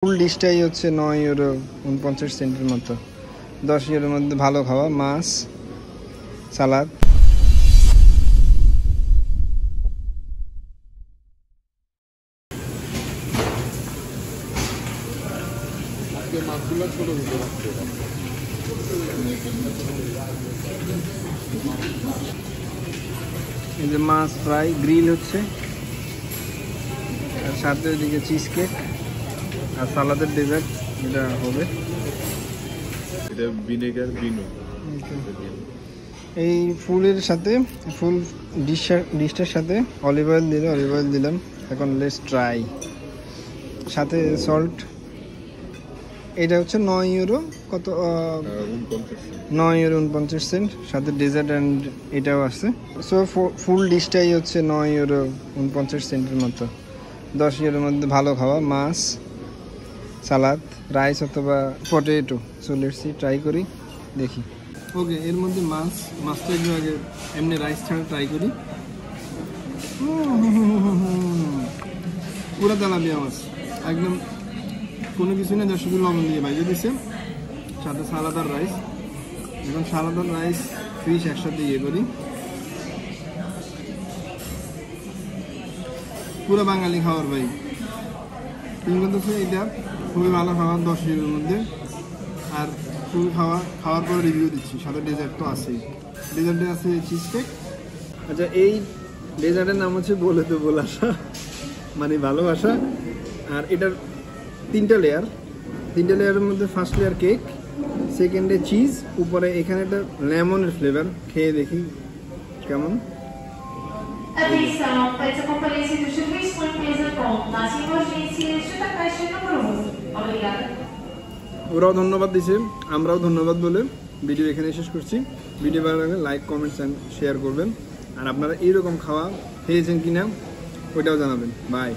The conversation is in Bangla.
ফুল ডিশটাই হচ্ছে 9 ইউরো 49 সেন্টের মতো। 10 ইউরোর মধ্যে ভালো খাওয়া, মাছ, সালাদ। এই যে মাছ ফ্রাই গ্রিল হচ্ছে, আর সাথে ওইদিকে চিজ কেক আর সালাদের ডেজার্ট এটা হবে। এটা ভিনেগার বিনো। এই ফুলের সাথে ফুল ডিশটার সাথে অলিভ অয়েল দিলাম। এখন লেটস ট্রাই। সাথে সল্ট। এটা হচ্ছে 9 ইউরো কত 9 ইউরো 49 সেন্ট, সাথে ডেজার্ট অ্যান্ড এটাও আছে। সো ফুল ডিশটাই হচ্ছে 9 ইউরো 49 সেন্টের মতো। 10 ইউরোর মধ্যে ভালো খাওয়া, মাছ, সালাদ, রাইস অথবা পটেটো। সো লেটস ট্রাই করি, দেখি। ওকে, এর মধ্যে মাছটা একটু আগে এমনি রাইস ছাড়া ট্রাই করি। পুরো তেলাপিয়া মাছ, একদম কোনো কিছু না, শুধু লবণ দিয়ে ভাজে দিছে, সাথে সালাদ আর রাইস। এখন সালাদ আর রাইস ফিশ একসাথে ইয়ে করি। পুরো বাঙালি খাবার ভাই। পিঙ্গো দোসে এটা খুবই ভালো খাবার 10 ইউরোর মধ্যে। আর ফুল খাওয়ার পরে রিভিউ দিচ্ছি। সাথে ডেজার্ট তো আছেই। ডেজার্টে আছে চিজ কেক। আচ্ছা, এই ডেজার্টের নাম হচ্ছে বলে তো বোলাসা, মানে ভালোবাসা। আর এটার তিনটা লেয়ারের মধ্যে ফার্স্ট লেয়ার কেক, সেকেন্ডে চিজ, উপরে এখানে একটা লেমনের ফ্লেভার। খেয়ে দেখি কেমন। Atenção, pede a companhia do serviço com empresa com nas emergências da caixa número 1. Obrigada. ওরাও ধন্যবাদ দিছে, আমরাও ধন্যবাদ বলে ভিডিও এখানে শেষ করছি। ভিডিও ভালো লাগলে লাইক, কমেন্টস অ্যান্ড শেয়ার করবেন। আর আপনারা এইরকম খাওয়া খেয়েছেন কিনা ওইটাও জানাবেন। বাই।